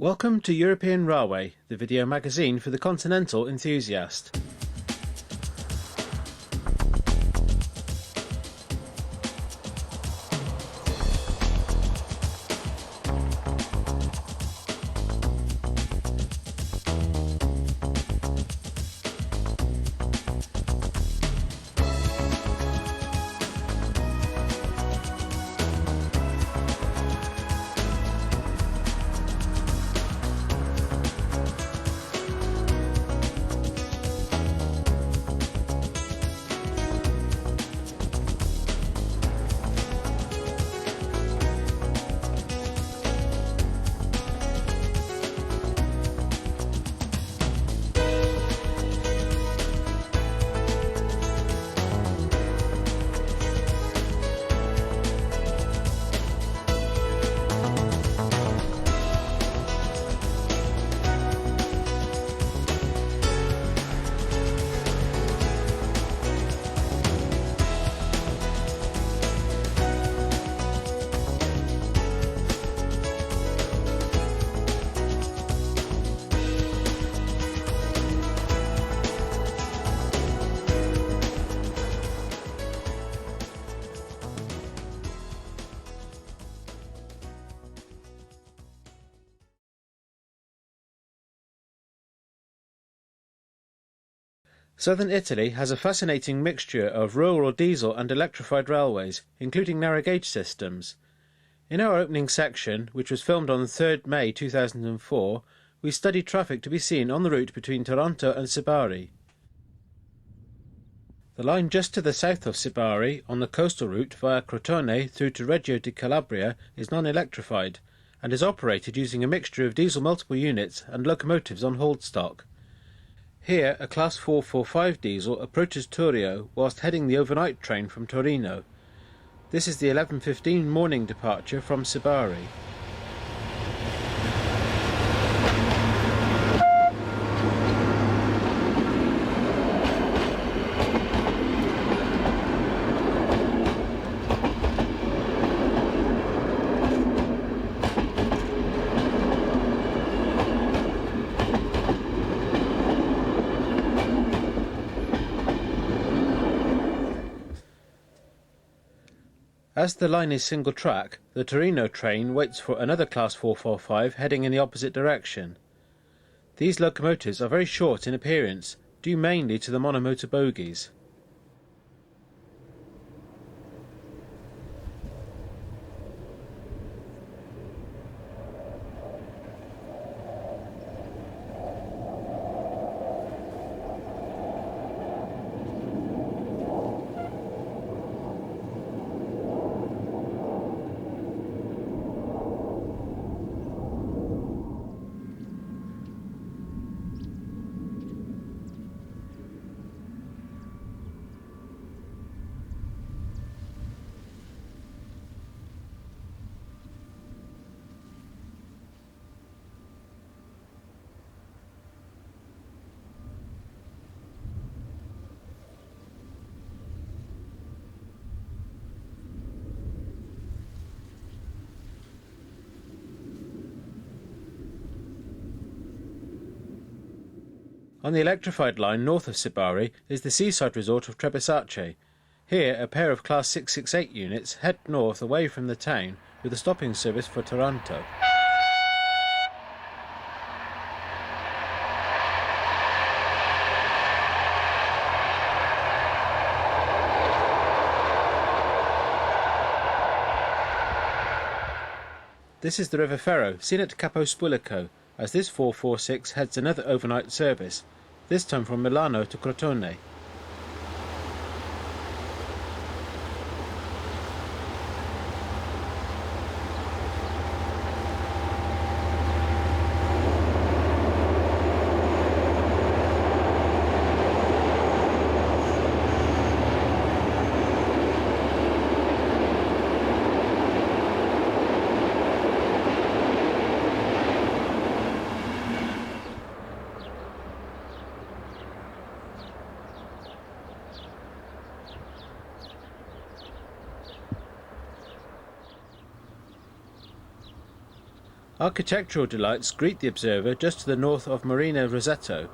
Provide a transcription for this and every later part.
Welcome to European Railway, the video magazine for the continental enthusiast. Southern Italy has a fascinating mixture of rural diesel and electrified railways, including narrow gauge systems. In our opening section, which was filmed on 3rd May 2004, we studied traffic to be seen on the route between Taranto and Sibari. The line just to the south of Sibari, on the coastal route via Crotone through to Reggio di Calabria, is non-electrified, and is operated using a mixture of diesel multiple units and locomotives on hauled stock. Here, a Class 445 diesel approaches Turio whilst heading the overnight train from Torino. This is the 11:15 morning departure from Sibari. As the line is single track, the Torino train waits for another Class 445 heading in the opposite direction. These locomotives are very short in appearance, due mainly to the monomotor bogies. On the electrified line north of Sibari is the seaside resort of Trebisacce. Here a pair of Class 668 units head north away from the town with a stopping service for Taranto. This is the River Ferro, seen at Capo Spulico, as this 446 heads another overnight service, this time from Milano to Crotone. Architectural delights greet the observer just to the north of Marina Rosetto,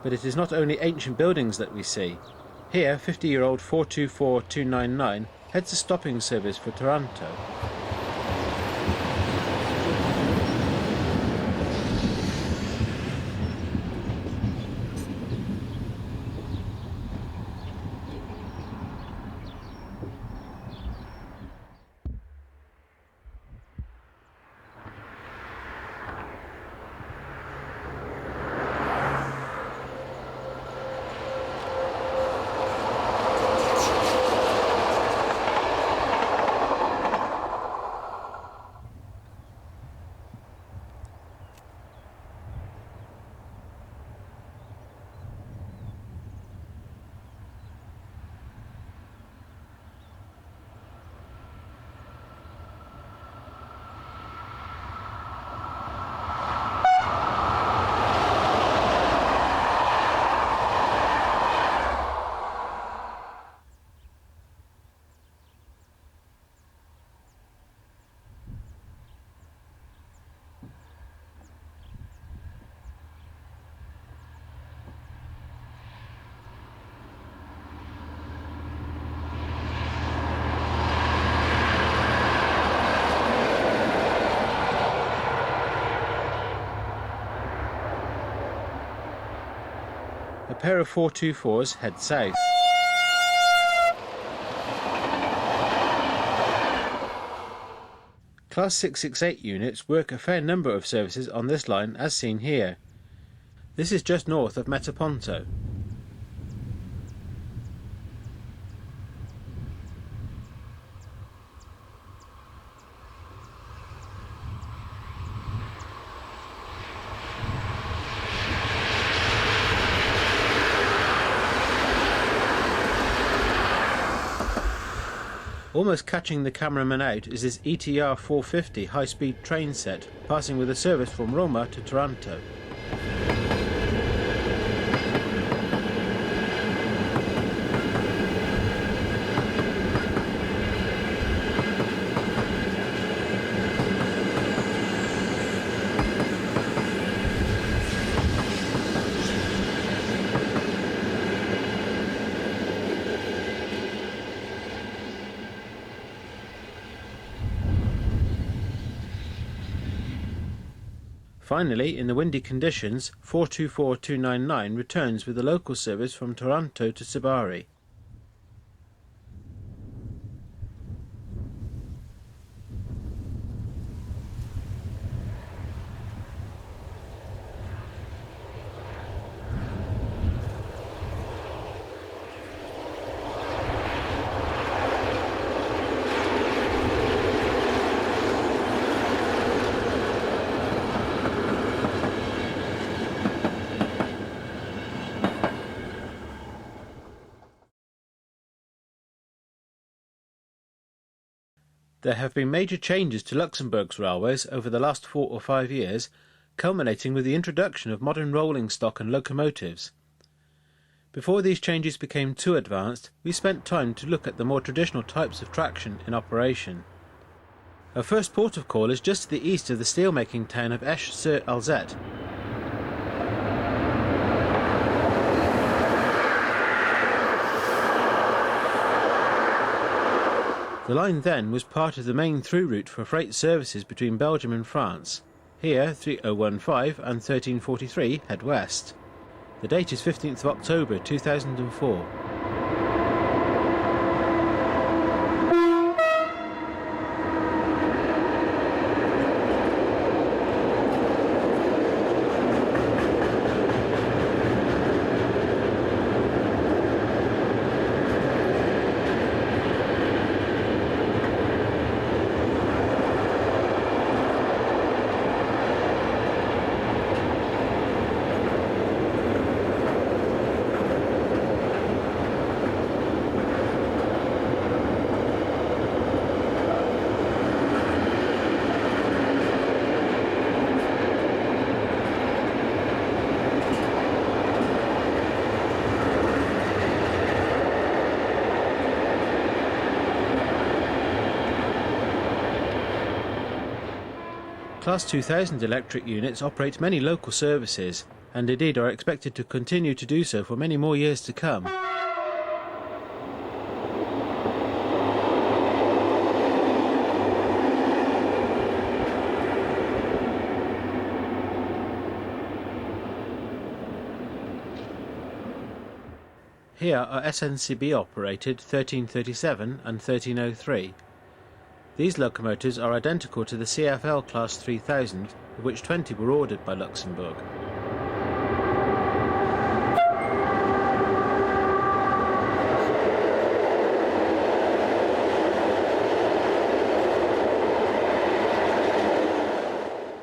but it is not only ancient buildings that we see. Here, 50-year-old 424-299 heads a stopping service for Taranto. A pair of 424s head south. Class 668 units work a fair number of services on this line as seen here. This is just north of Metaponto. Almost catching the cameraman out is this ETR 450 high-speed train set, passing with a service from Roma to Taranto. Finally, in the windy conditions, 424-299 returns with a local service from Taranto to Sibari. There have been major changes to Luxembourg's railways over the last 4 or 5 years, culminating with the introduction of modern rolling stock and locomotives. Before these changes became too advanced, we spent time to look at the more traditional types of traction in operation. Our first port of call is just to the east of the steelmaking town of Esch-sur-Alzette. The line then was part of the main through route for freight services between Belgium and France. Here, 3015 and 1343 head west. The date is 15th of October 2004. Class 2000 electric units operate many local services, and indeed are expected to continue to do so for many more years to come. Here are SNCB operated 1337 and 1303. These locomotives are identical to the CFL Class 3000, of which 20 were ordered by Luxembourg.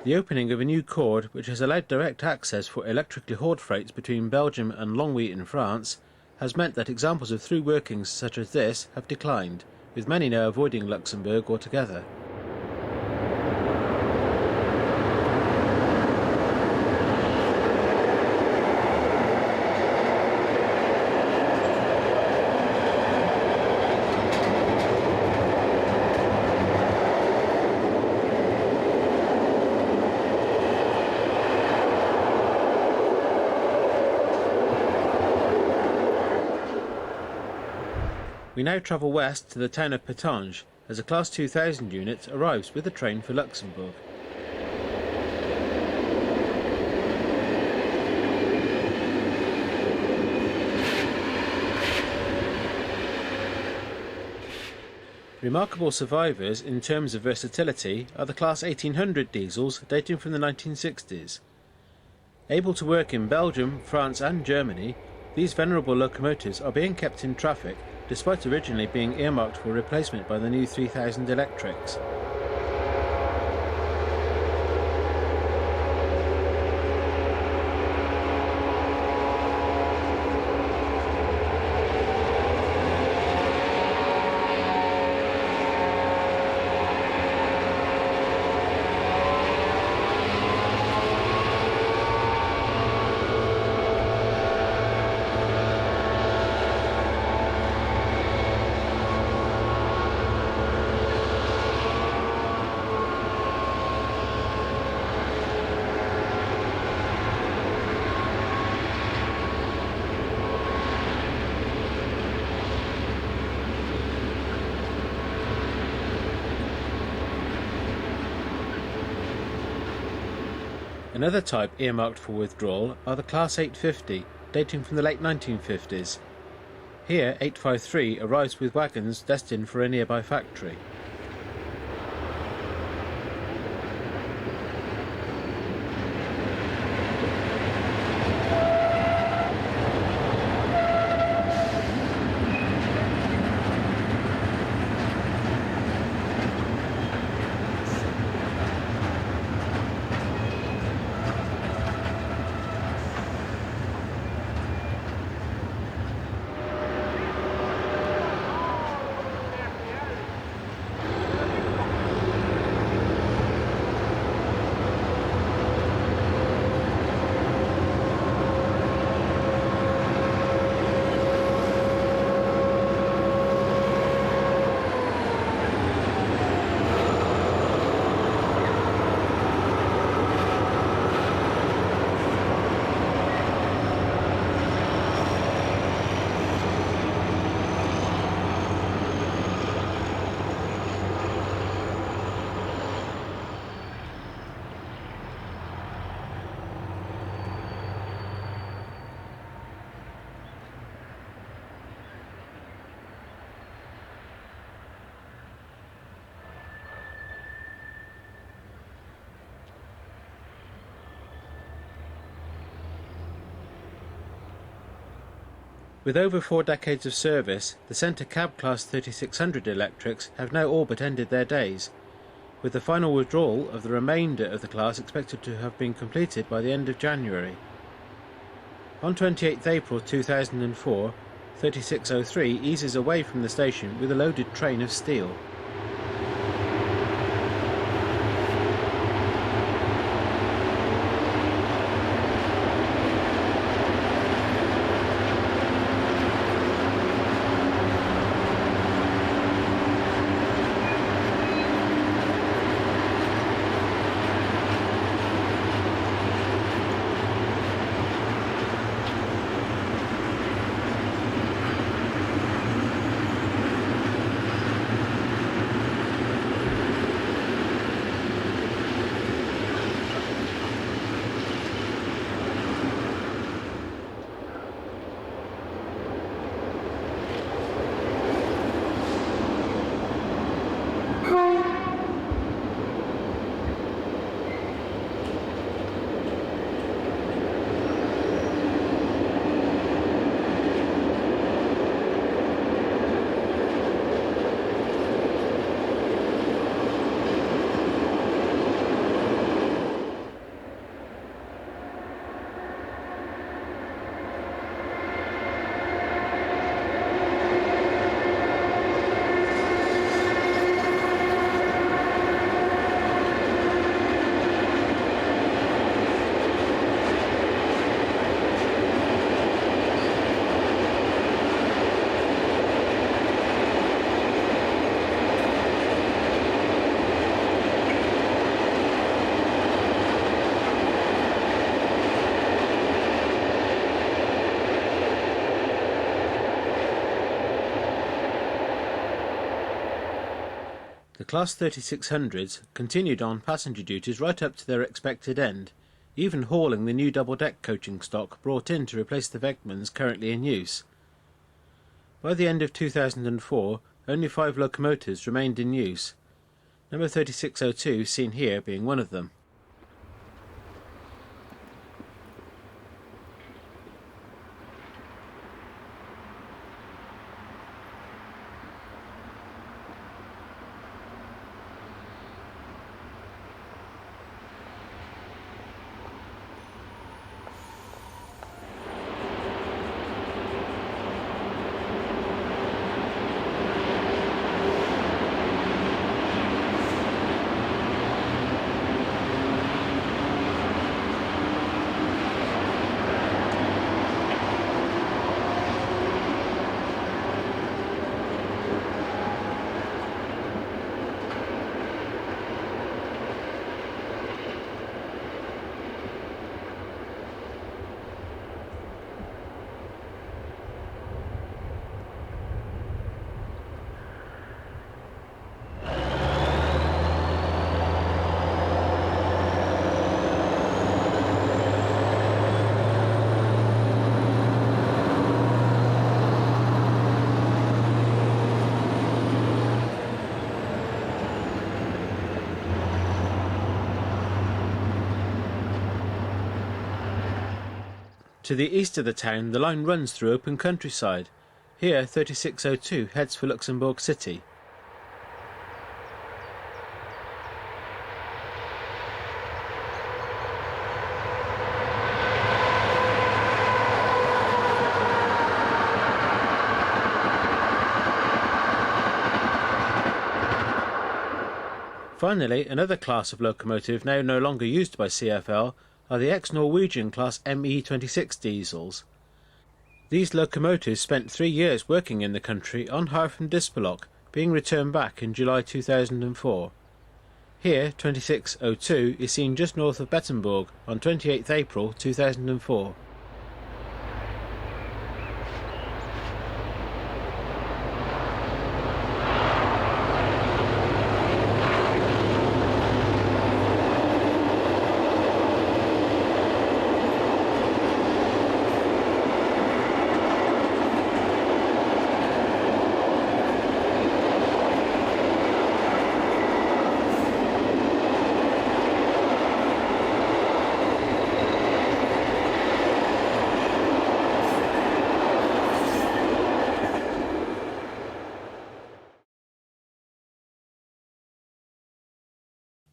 The opening of a new chord, which has allowed direct access for electrically hauled freights between Belgium and Longwy in France, has meant that examples of through workings such as this have declined, with many now avoiding Luxembourg altogether. We now travel west to the town of Petange, as a Class 2000 unit arrives with a train for Luxembourg. Remarkable survivors in terms of versatility are the Class 1800 diesels dating from the 1960s. Able to work in Belgium, France and Germany, these venerable locomotives are being kept in traffic despite originally being earmarked for replacement by the new 3000 electrics. Another type earmarked for withdrawal are the Class 850, dating from the late 1950s. Here 853 arrives with wagons destined for a nearby factory. With over 4 decades of service, the Centre Cab Class 3600 electrics have now all but ended their days, with the final withdrawal of the remainder of the class expected to have been completed by the end of January. On 28 April 2004, 3603 eases away from the station with a loaded train of steel. Class 3600s continued on passenger duties right up to their expected end, even hauling the new double-deck coaching stock brought in to replace the Wegmans currently in use. By the end of 2004, only 5 locomotives remained in use, number 3602 seen here being one of them. To the east of the town, the line runs through open countryside. Here, 3602 heads for Luxembourg City. Finally, another class of locomotive now no longer used by CFL are the ex-Norwegian Class ME26 diesels. These locomotives spent 3 years working in the country on hire from Dispolok, being returned back in July 2004. Here, 2602 is seen just north of Bettembourg on 28 April 2004.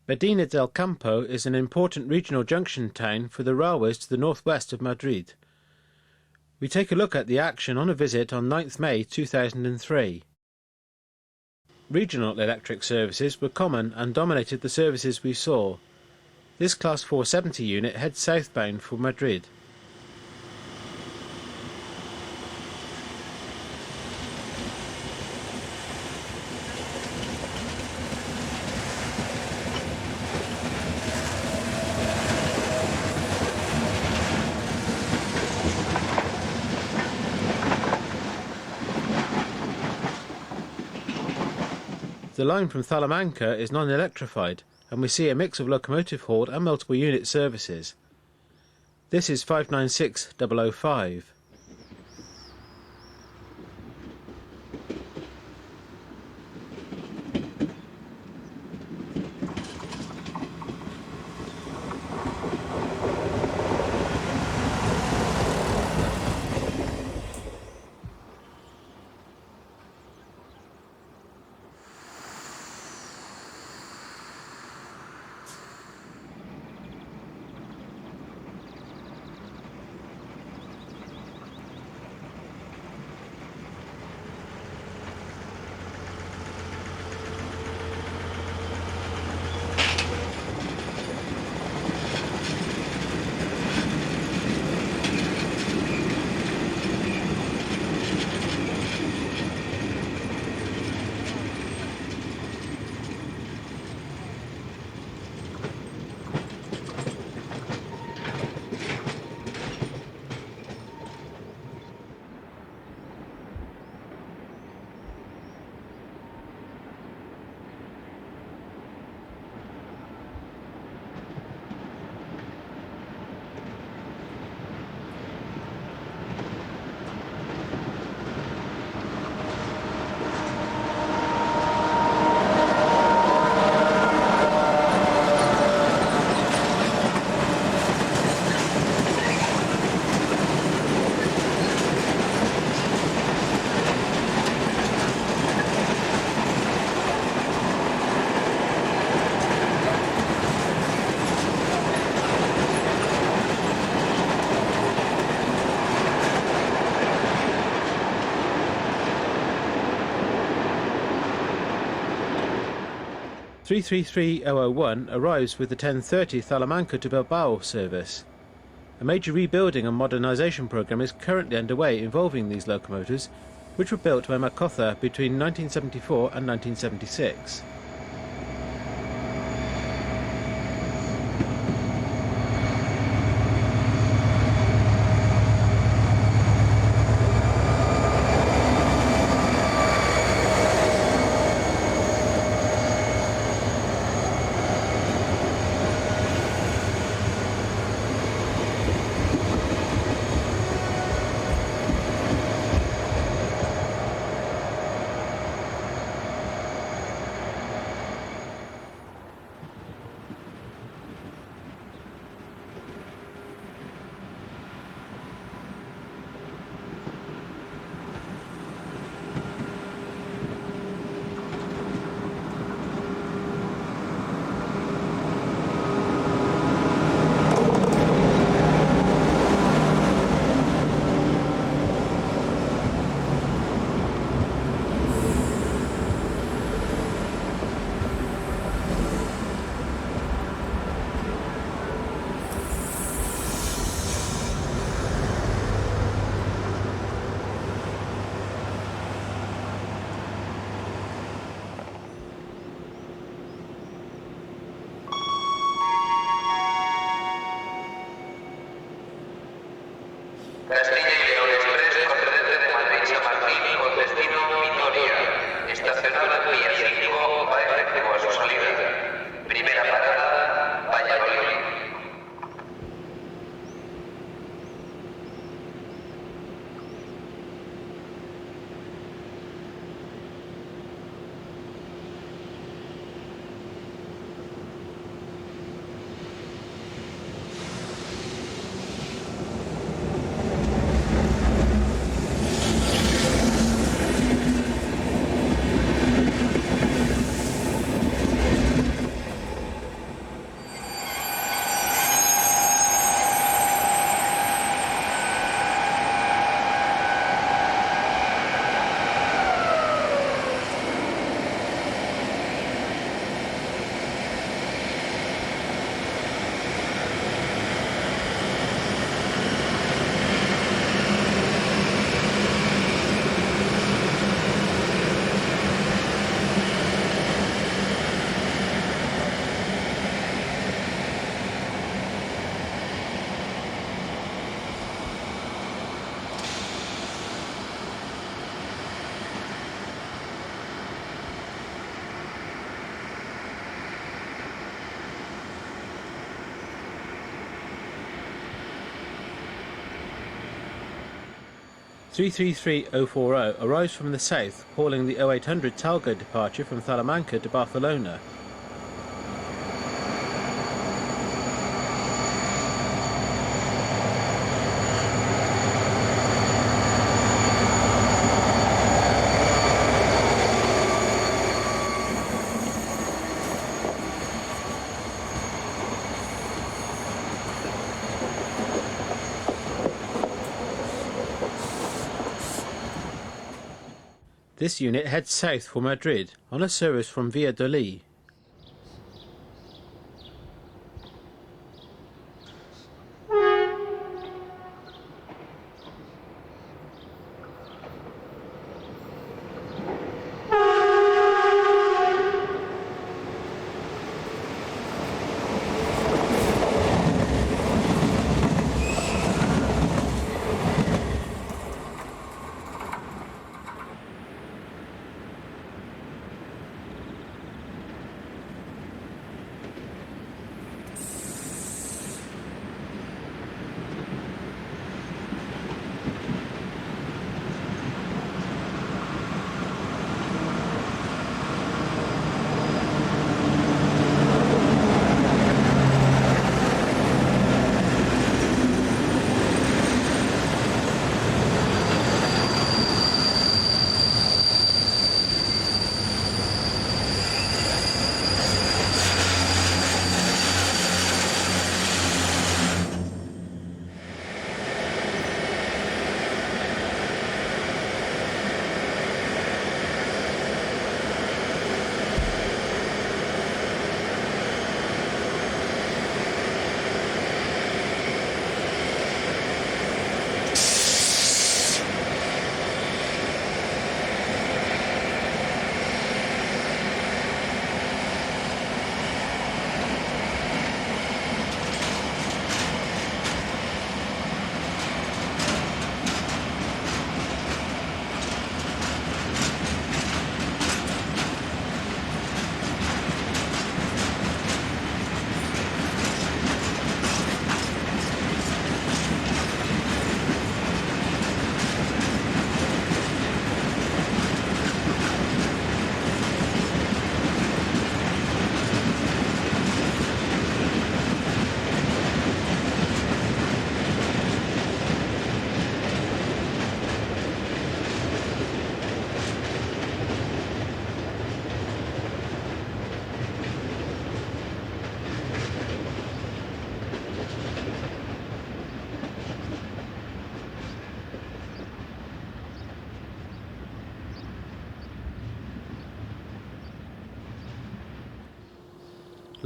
Medina del Campo is an important regional junction town for the railways to the northwest of Madrid. We take a look at the action on a visit on 9th May 2003. Regional electric services were common and dominated the services we saw. This Class 470 unit heads southbound for Madrid. The line from Salamanca is non-electrified, and we see a mix of locomotive hauled and multiple unit services. This is 596005. 333-001 arrives with the 10:30 Salamanca to Bilbao service. A major rebuilding and modernisation programme is currently underway involving these locomotives, which were built by Macotha between 1974 and 1976. Castilla y León Express procedente de Madrid a Madrid con destino Vitoria. Estacionada en vía 5, va efectivo a su salida. Primera parada, Valladolid. (333-040) arrives from the south, hauling the 0800 Talgo departure from Salamanca to Barcelona. This unit heads south for Madrid on a service from Valladolid.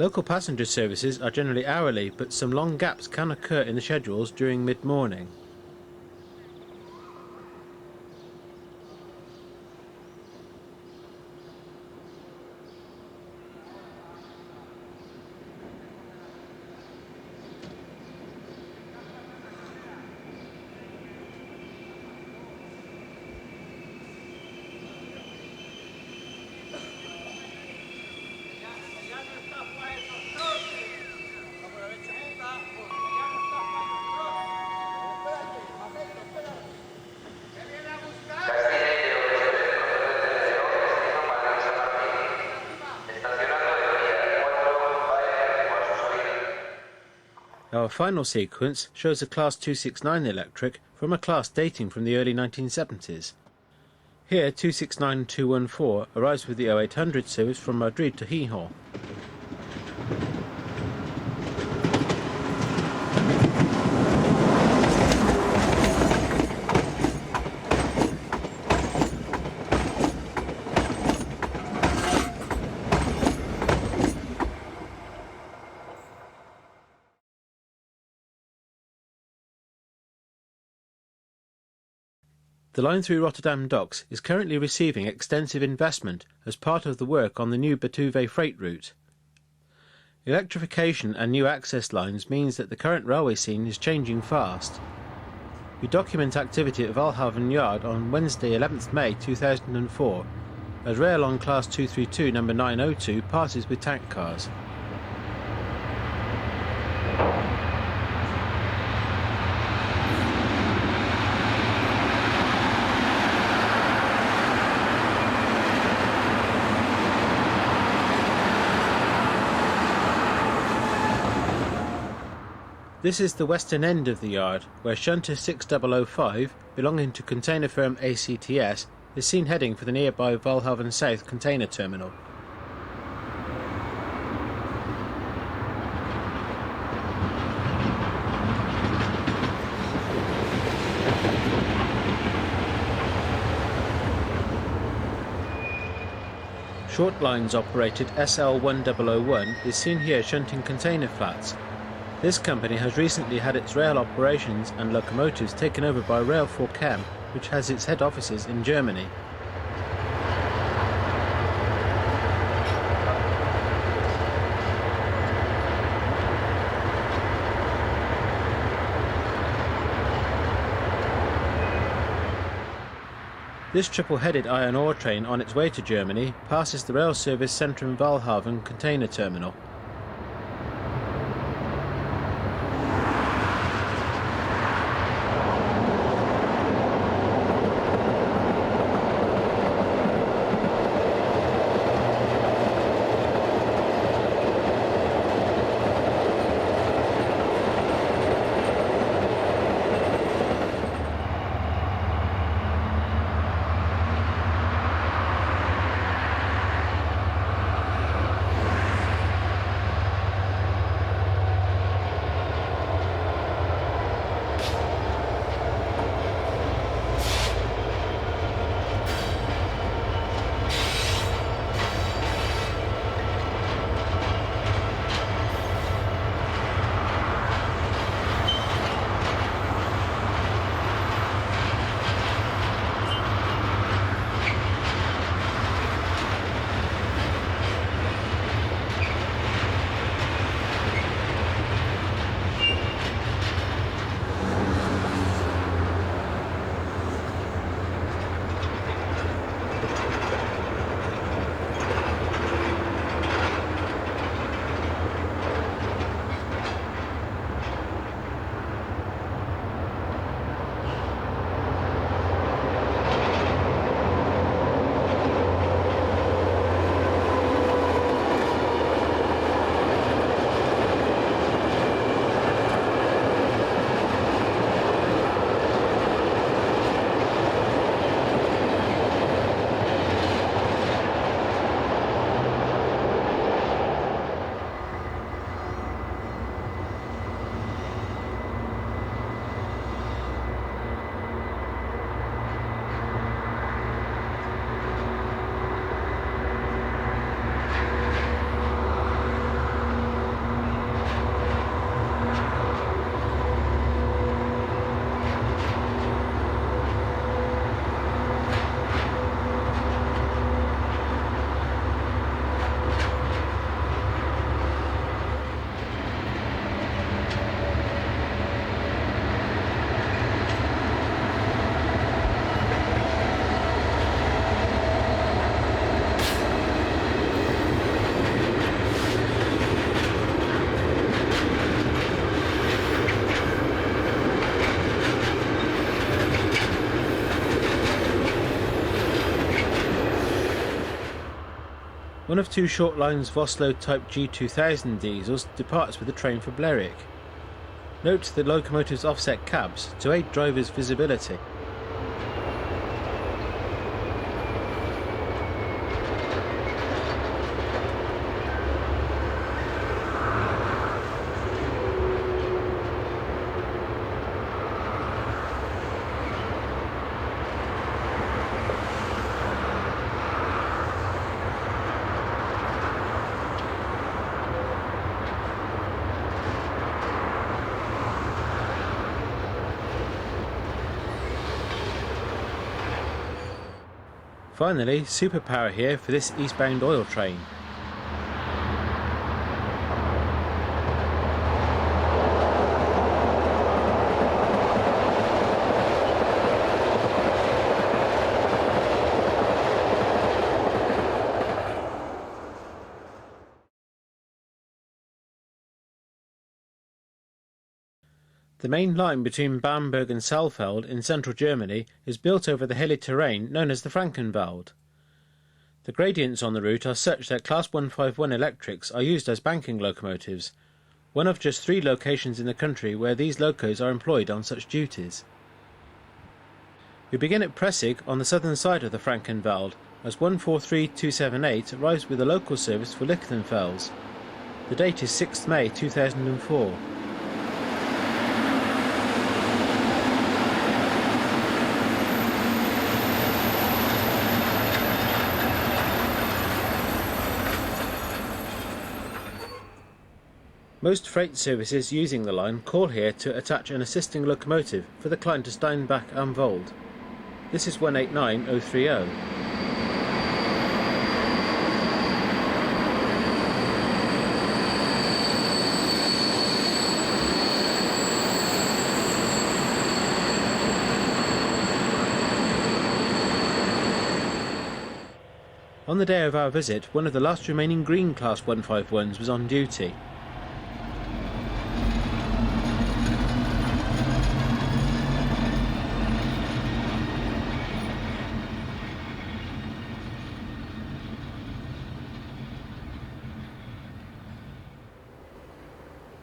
Local passenger services are generally hourly, but some long gaps can occur in the schedules during mid-morning. Our final sequence shows a Class 269 electric from a class dating from the early 1970s. Here 269-214 arrives with the 0800 service from Madrid to Gijón. The line through Rotterdam Docks is currently receiving extensive investment as part of the work on the new Batuve freight route. Electrification and new access lines means that the current railway scene is changing fast. We document activity at Waalhaven Yard on Wednesday 11th May 2004 as Railion Class 232 number 902 passes with tank cars. This is the western end of the yard, where shunter 6005, belonging to container firm ACTS, is seen heading for the nearby Waalhaven South container terminal. Shortlines operated SL1001 is seen here shunting container flats. This company has recently had its rail operations and locomotives taken over by Rail 4 Chem, which has its head offices in Germany. This triple-headed iron ore train on its way to Germany passes the rail service Centrum Waalhaven container terminal. One of two Shortlines Voslo Type G2000 diesels departs with the train for Blerick. Note the locomotive's offset cabs to aid drivers' visibility. Finally, superpower here for this eastbound oil train. The main line between Bamberg and Saalfeld in central Germany is built over the hilly terrain known as the Frankenwald. The gradients on the route are such that Class 151 electrics are used as banking locomotives, one of just 3 locations in the country where these locos are employed on such duties. We begin at Pressig on the southern side of the Frankenwald, as 143278 arrives with a local service for Lichtenfels. The date is 6th May 2004. Most freight services using the line call here to attach an assisting locomotive for the client to Steinbach am Wald. This is 189030. On the day of our visit, one of the last remaining green Class 151s was on duty.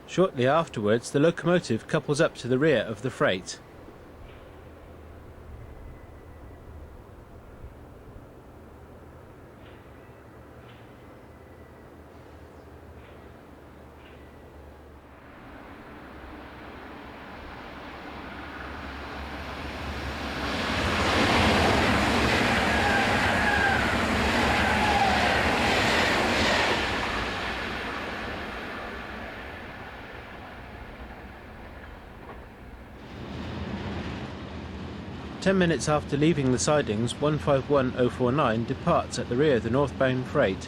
Shortly afterwards, the locomotive couples up to the rear of the freight. Ten minutes after leaving the sidings, 151049 departs at the rear of the northbound freight.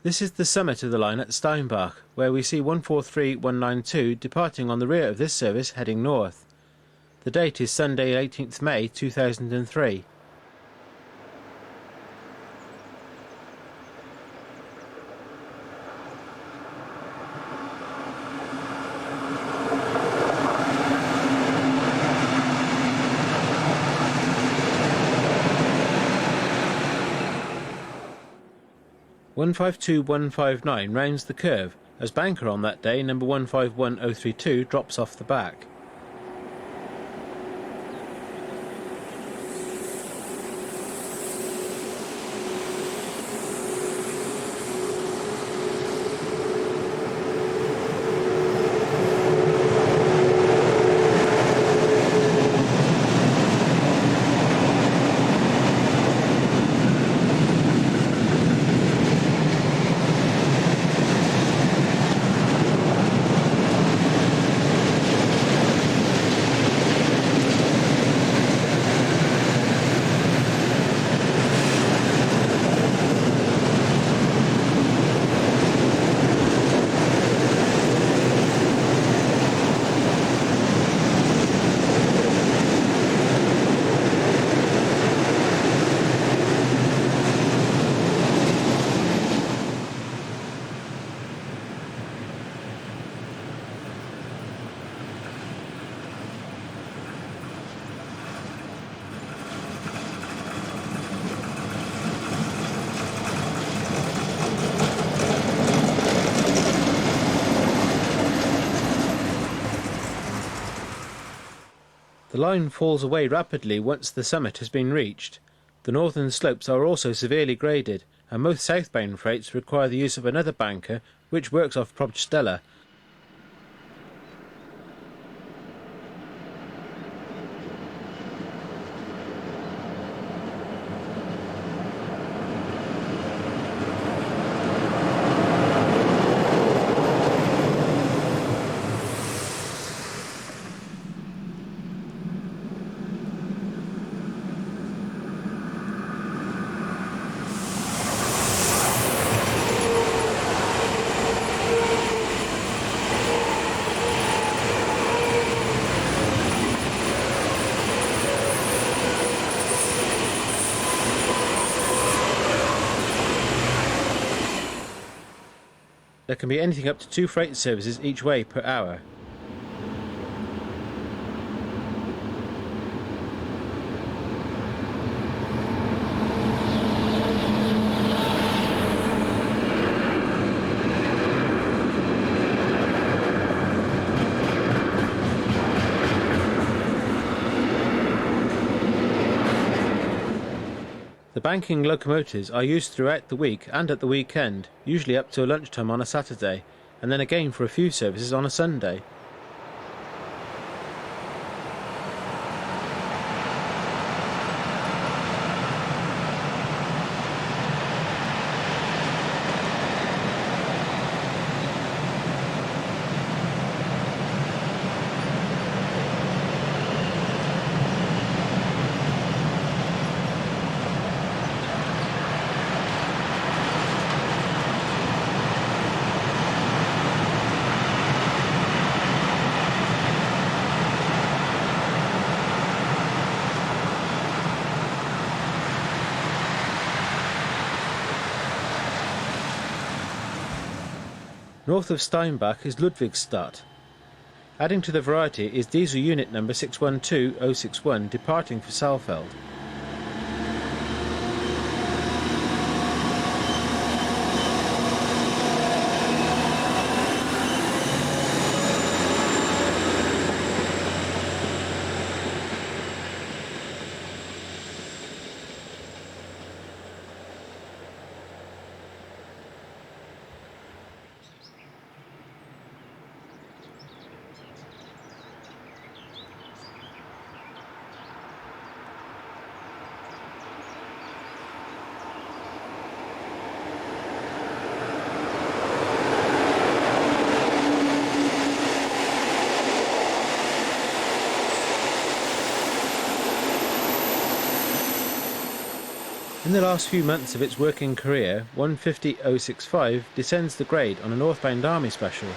This is the summit of the line at Steinbach, where we see 143192 departing on the rear of this service heading north. The date is Sunday 18th May 2003. One 152159 rounds the curve, as banker on that day, number 151032, drops off the back. line falls away rapidly once the summit has been reached. The northern slopes are also severely graded, and most southbound freights require the use of another banker, which works off Stella. There can be anything up to 2 freight services each way per hour. The banking locomotives are used throughout the week and at the weekend, usually up till lunchtime on a Saturday, and then again for a few services on a Sunday. North of Steinbach is Ludwigstadt. Adding to the variety is diesel unit number 612061 departing for Saalfeld. In the last few months of its working career, 150065 descends the grade on a northbound army special.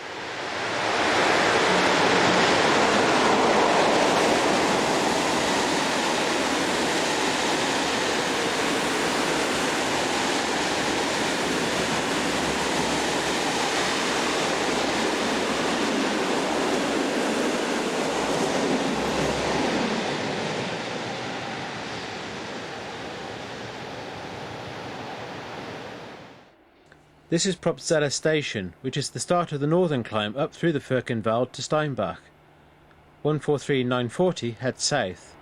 This is Propzella station, which is the start of the northern climb up through the Fürkenwald to Steinbach. 143940 heads south.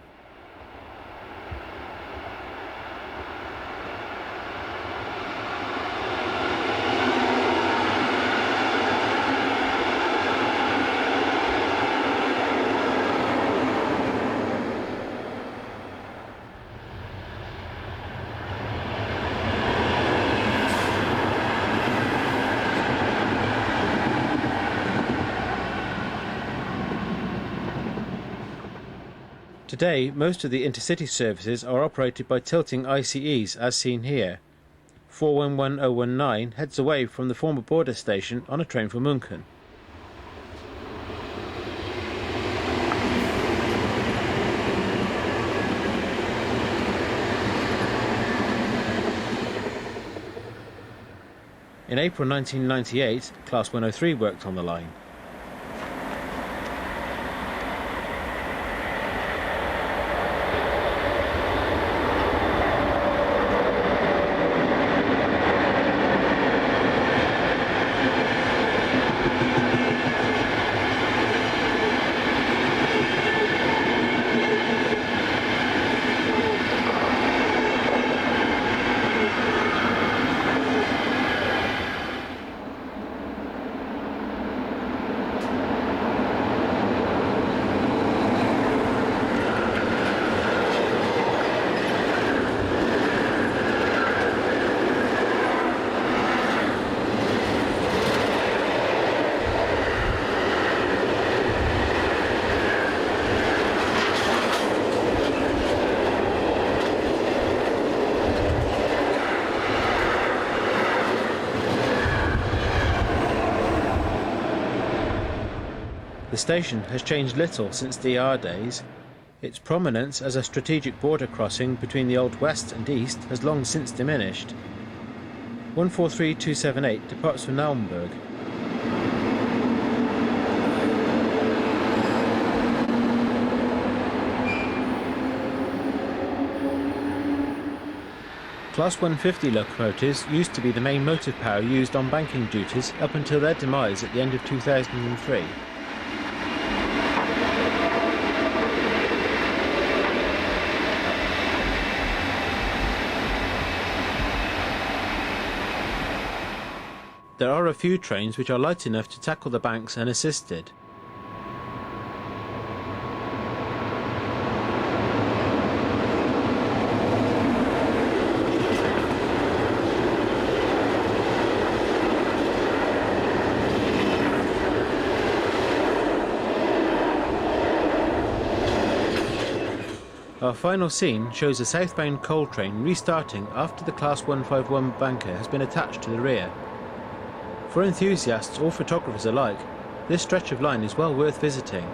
Today, most of the intercity services are operated by tilting ICEs, as seen here. 411019 heads away from the former border station on a train for München. In April 1998, Class 103 worked on the line. The station has changed little since DR days. Its prominence as a strategic border crossing between the Old West and East has long since diminished. 143278 departs from Naumburg. Class 150 locomotives used to be the main motive power used on banking duties up until their demise at the end of 2003. There are a few trains which are light enough to tackle the banks unassisted. Our final scene shows a southbound coal train restarting after the Class 151 banker has been attached to the rear. For enthusiasts or photographers alike, this stretch of line is well worth visiting.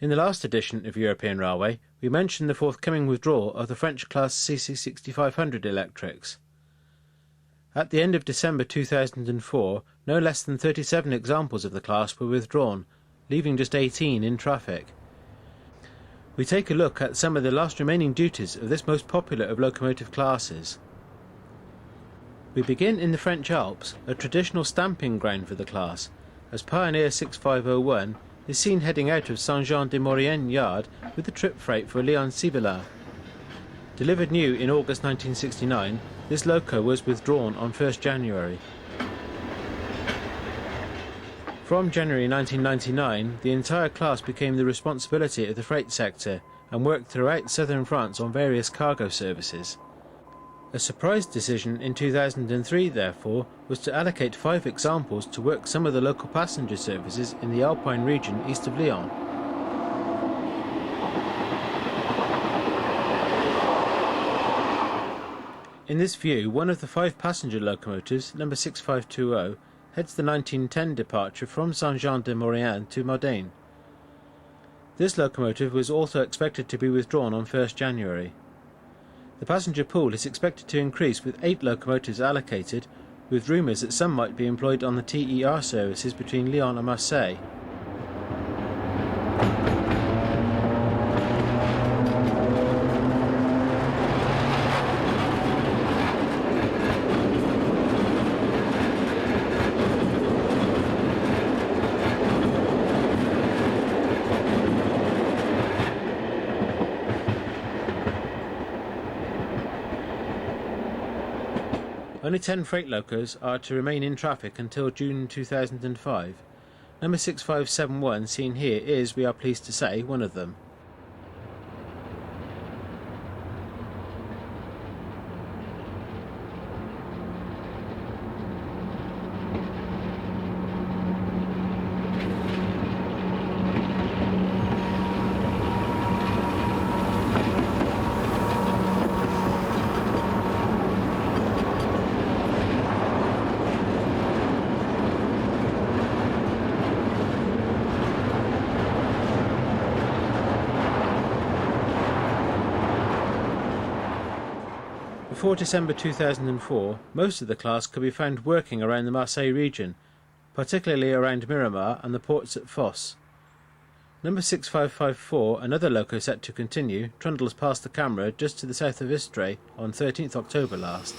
In the last edition of European Railway, we mentioned the forthcoming withdrawal of the French class CC6500 electrics. At the end of December 2004, no less than 37 examples of the class were withdrawn, leaving just 18 in traffic. We take a look at some of the last remaining duties of this most popular of locomotive classes. We begin in the French Alps, a traditional stamping ground for the class, as Pioneer 6501 is seen heading out of Saint-Jean-de-Maurienne Yard with the trip freight for Lyon-Sibila. Delivered new in August 1969, this loco was withdrawn on 1st January. From January 1999, the entire class became the responsibility of the freight sector and worked throughout southern France on various cargo services. A surprise decision in 2003, therefore, was to allocate 5 examples to work some of the local passenger services in the Alpine region east of Lyon. In this view, one of the 5 passenger locomotives, number 6520, heads the 1910 departure from Saint-Jean-de-Maurienne to Modane. This locomotive was also expected to be withdrawn on 1st January. The passenger pool is expected to increase with 8 locomotives allocated, with rumours that some might be employed on the TER services between Lyon and Marseille. Only 10 freight locos are to remain in traffic until June 2005. Number 6571 seen here is, we are pleased to say, one of them. Before December 2004, most of the class could be found working around the Marseille region, particularly around Miramar and the ports at Fos. Number 6554, another loco set to continue, trundles past the camera just to the south of Istres on 13th October last.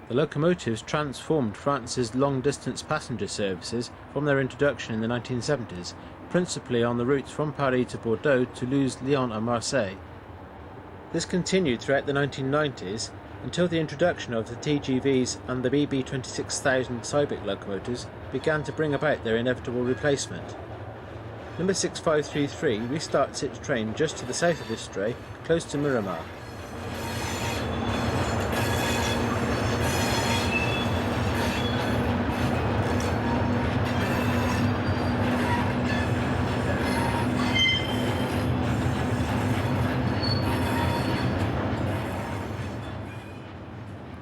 The locomotives transformed France's long-distance passenger services from their introduction in the 1970s, principally on the routes from Paris to Bordeaux, Toulouse, Lyon and Marseille. This continued throughout the 1990s until the introduction of the TGVs and the BB 26000 Cybic locomotives began to bring about their inevitable replacement. Number 6533 restarts its train just to the south of Istres, close to Miramar.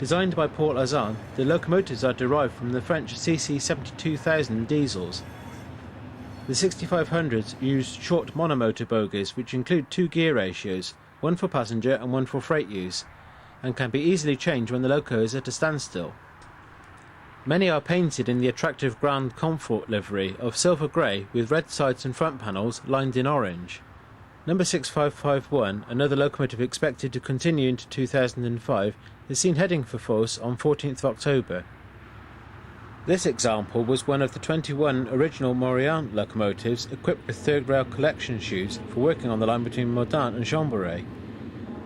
Designed by Paul Azan, the locomotives are derived from the French CC 72000 diesels. The 6500s use short monomotor bogies which include two gear ratios, one for passenger and one for freight use, and can be easily changed when the loco is at a standstill. Many are painted in the attractive Grand Comfort livery of silver grey with red sides and front panels lined in orange. Number 6551, another locomotive expected to continue into 2005, is seen heading for Fos on 14th October. This example was one of the 21 original Morian locomotives equipped with third rail collection chutes for working on the line between Modane and Chambéry.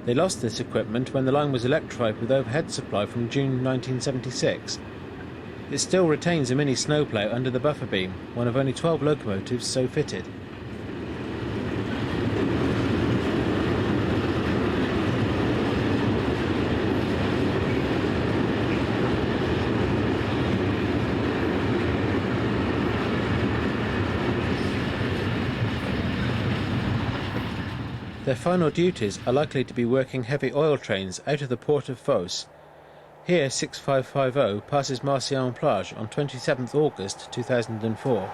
They lost this equipment when the line was electrified with overhead supply from June 1976. It still retains a mini snowplough under the buffer beam, one of only 12 locomotives so fitted. Their final duties are likely to be working heavy oil trains out of the port of Fos. Here 6550 passes Marseille-en-Plage on 27th August 2004.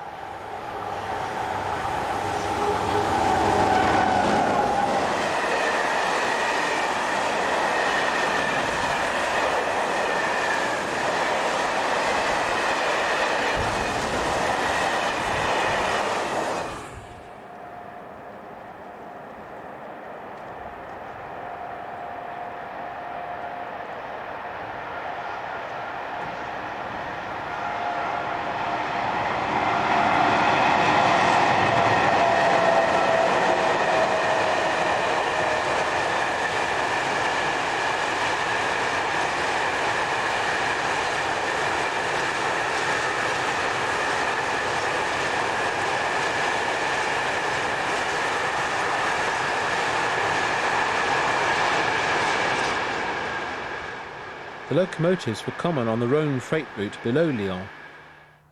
The locomotives were common on the Rhône freight route below Lyon.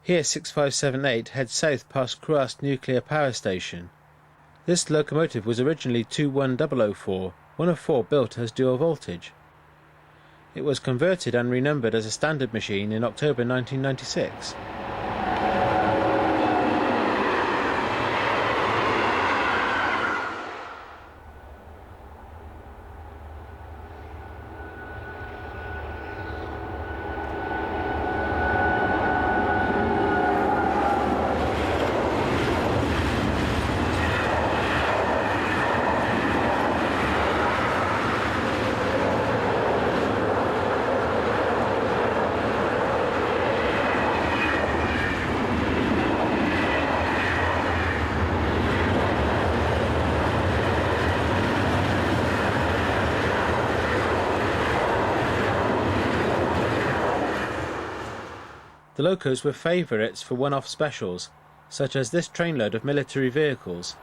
Here 6578 heads south past Crouast Nuclear Power Station. This locomotive was originally 21004, one of four built as dual voltage. It was converted and renumbered as a standard machine in October 1996. The locos were favourites for one-off specials, such as this trainload of military vehicles.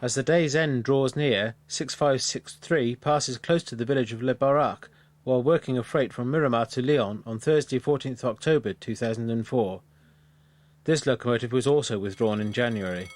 As the day's end draws near, 6563 passes close to the village of Le Barak while working a freight from Miramar to Lyon on Thursday 14th October 2004. This locomotive was also withdrawn in January.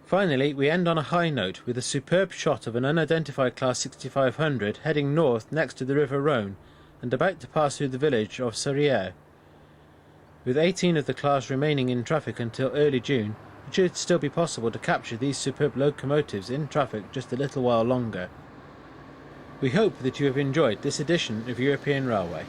Finally, we end on a high note with a superb shot of an unidentified Class 6500 heading north next to the River Rhone and about to pass through the village of Serrières. With 18 of the class remaining in traffic until early June, it should still be possible to capture these superb locomotives in traffic just a little while longer. We hope that you have enjoyed this edition of European Railway.